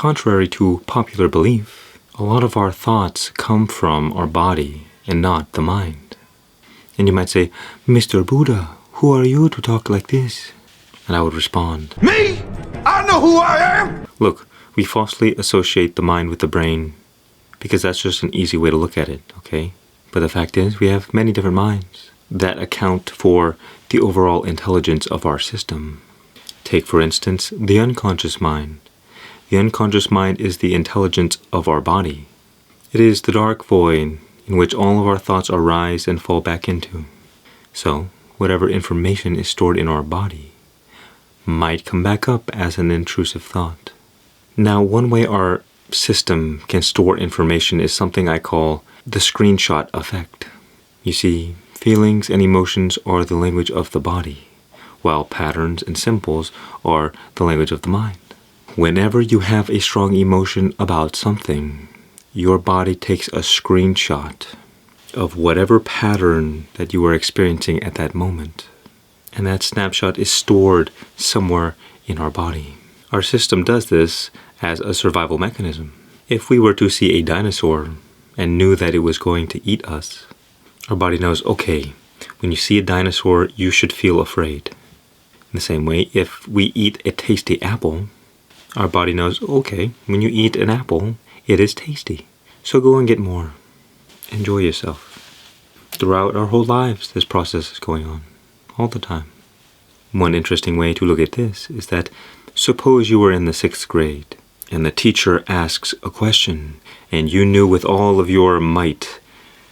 Contrary to popular belief, a lot of our thoughts come from our body and not the mind. And you might say, Mr. Buddha, who are you to talk like this? And I would respond, Me? I know who I am! Look, we falsely associate the mind with the brain because that's just an easy way to look at it, okay? But the fact is, we have many different minds that account for the overall intelligence of our system. Take, for instance, the unconscious mind. The unconscious mind is the intelligence of our body. It is the dark void in which all of our thoughts arise and fall back into. So, whatever information is stored in our body might come back up as an intrusive thought. Now, one way our system can store information is something I call the screenshot effect. You see, feelings and emotions are the language of the body, while patterns and symbols are the language of the mind. Whenever you have a strong emotion about something, your body takes a screenshot of whatever pattern that you are experiencing at that moment. And that snapshot is stored somewhere in our body. Our system does this as a survival mechanism. If we were to see a dinosaur and knew that it was going to eat us, our body knows, okay, when you see a dinosaur, you should feel afraid. In the same way, if we eat a tasty apple, our body knows, okay, when you eat an apple, it is tasty. So go and get more. Enjoy yourself. Throughout our whole lives, this process is going on, all the time. One interesting way to look at this is that suppose you were in the 6th grade, and the teacher asks a question, and you knew with all of your might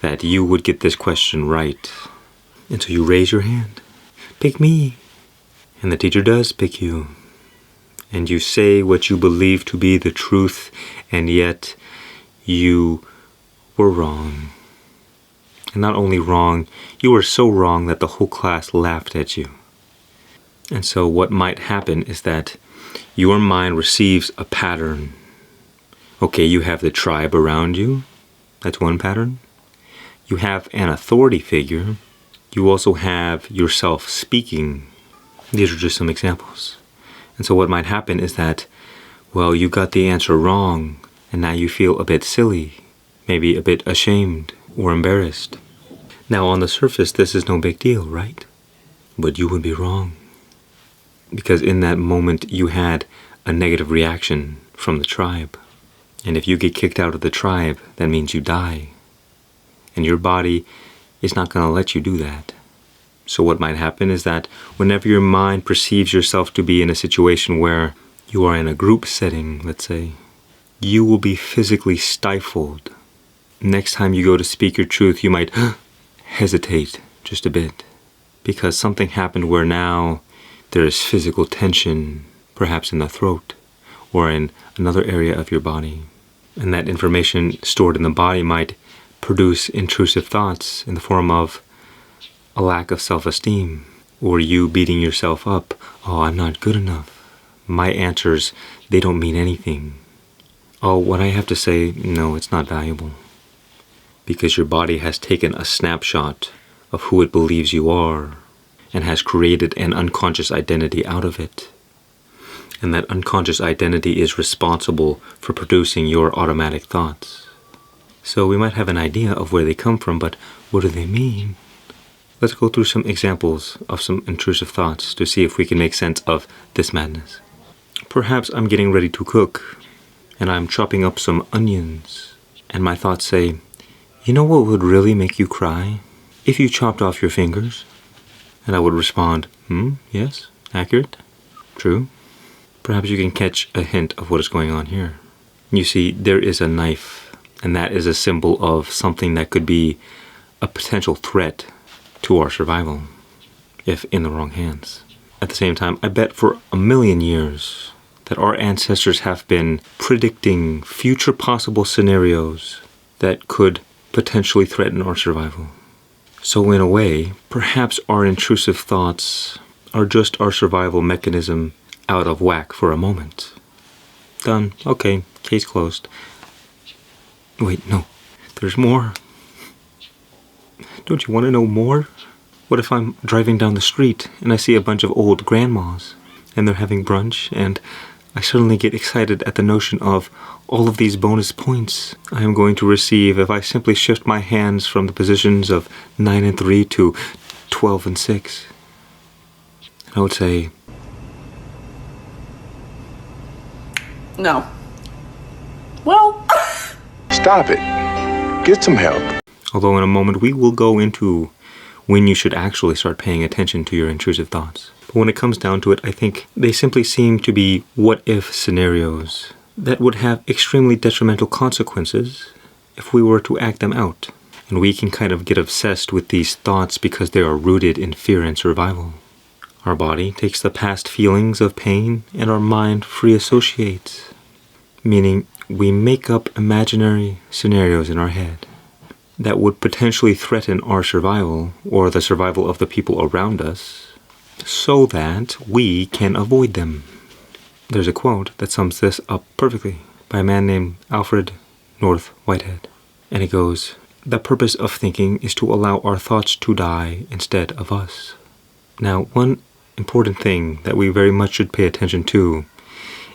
that you would get this question right. And so you raise your hand. Pick me. And the teacher does pick you. And you say what you believe to be the truth, and yet you were wrong. And not only wrong, you were so wrong that the whole class laughed at you. And so what might happen is that your mind receives a pattern. Okay, you have the tribe around you. That's one pattern. You have an authority figure. You also have yourself speaking. These are just some examples. And so what might happen is that, well, you got the answer wrong, and now you feel a bit silly, maybe a bit ashamed or embarrassed. Now, on the surface, this is no big deal, right? But you would be wrong. Because in that moment, you had a negative reaction from the tribe. And if you get kicked out of the tribe, that means you die. And your body is not going to let you do that. So what might happen is that whenever your mind perceives yourself to be in a situation where you are in a group setting, let's say, you will be physically stifled. Next time you go to speak your truth, you might hesitate just a bit because something happened where now there is physical tension, perhaps in the throat or in another area of your body. And that information stored in the body might produce intrusive thoughts in the form of a lack of self-esteem, or you beating yourself up. Oh, I'm not good enough. My answers, they don't mean anything. Oh, what I have to say, no, it's not valuable. Because your body has taken a snapshot of who it believes you are and has created an unconscious identity out of it. And that unconscious identity is responsible for producing your automatic thoughts. So we might have an idea of where they come from, but what do they mean? Let's go through some examples of some intrusive thoughts to see if we can make sense of this madness. Perhaps I'm getting ready to cook, and I'm chopping up some onions, and my thoughts say, you know what would really make you cry? If you chopped off your fingers. And I would respond, yes, accurate, true. Perhaps you can catch a hint of what is going on here. You see, there is a knife, and that is a symbol of something that could be a potential threat to our survival, if in the wrong hands. At the same time, I bet for 1,000,000 years that our ancestors have been predicting future possible scenarios that could potentially threaten our survival. So in a way, perhaps our intrusive thoughts are just our survival mechanism out of whack for a moment. Done. Okay, case closed. Wait, no, there's more. Don't you want to know more? What if I'm driving down the street and I see a bunch of old grandmas and they're having brunch and I suddenly get excited at the notion of all of these bonus points I am going to receive if I simply shift my hands from the positions of 9 and 3 to 12 and 6. And I would say, no. Well, Stop it. Get some help. although in a moment we will go into when you should actually start paying attention to your intrusive thoughts. But when it comes down to it, I think they simply seem to be what-if scenarios that would have extremely detrimental consequences if we were to act them out. And we can kind of get obsessed with these thoughts because they are rooted in fear and survival. Our body takes the past feelings of pain and our mind free associates, meaning we make up imaginary scenarios in our head that would potentially threaten our survival or the survival of the people around us so that we can avoid them. There's a quote that sums this up perfectly by a man named Alfred North Whitehead. And it goes, "The purpose of thinking is to allow our thoughts to die instead of us." Now, one important thing that we very much should pay attention to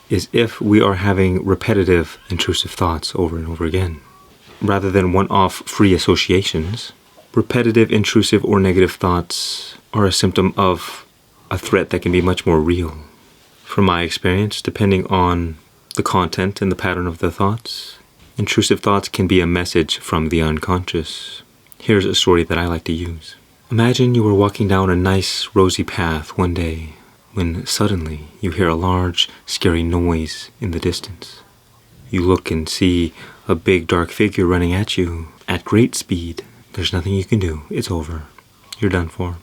is if we are having repetitive intrusive thoughts over and over again. Rather than one-off free associations, repetitive intrusive or negative thoughts are a symptom of a threat that can be much more real. From my experience, depending on the content and the pattern of the thoughts, intrusive thoughts can be a message from the unconscious. Here's a story that I like to use. Imagine you were walking down a nice, rosy path one day when suddenly you hear a large, scary noise in the distance. You look and see a big, dark figure running at you at great speed. There's nothing you can do. It's over. You're done for.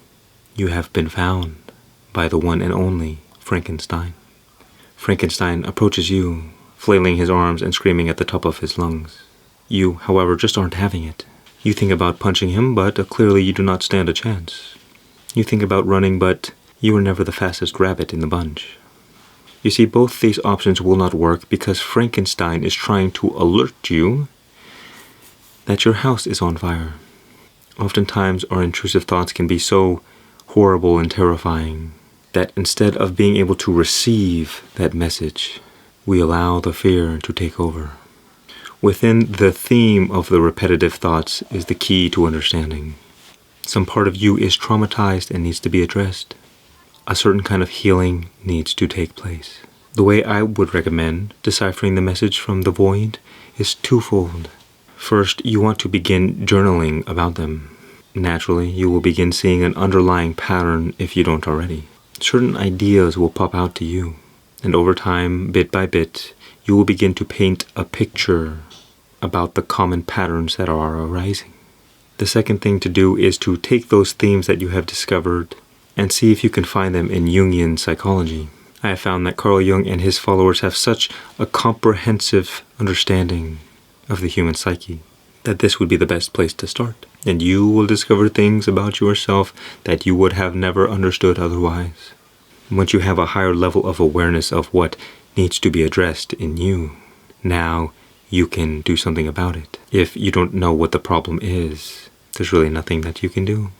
You have been found by the one and only Frankenstein. Frankenstein approaches you, flailing his arms and screaming at the top of his lungs. You, however, just aren't having it. You think about punching him, but clearly you do not stand a chance. You think about running, but you are never the fastest rabbit in the bunch. You see, both these options will not work because Frankenstein is trying to alert you that your house is on fire. Oftentimes, our intrusive thoughts can be so horrible and terrifying that instead of being able to receive that message, we allow the fear to take over. Within the theme of the repetitive thoughts is the key to understanding. Some part of you is traumatized and needs to be addressed. A certain kind of healing needs to take place. The way I would recommend deciphering the message from the void is twofold. First, you want to begin journaling about them. Naturally, you will begin seeing an underlying pattern if you don't already. Certain ideas will pop out to you, and over time, bit by bit, you will begin to paint a picture about the common patterns that are arising. The second thing to do is to take those themes that you have discovered and see if you can find them in Jungian psychology. I have found that Carl Jung and his followers have such a comprehensive understanding of the human psyche that this would be the best place to start. And you will discover things about yourself that you would have never understood otherwise. Once you have a higher level of awareness of what needs to be addressed in you, now you can do something about it. If you don't know what the problem is, there's really nothing that you can do.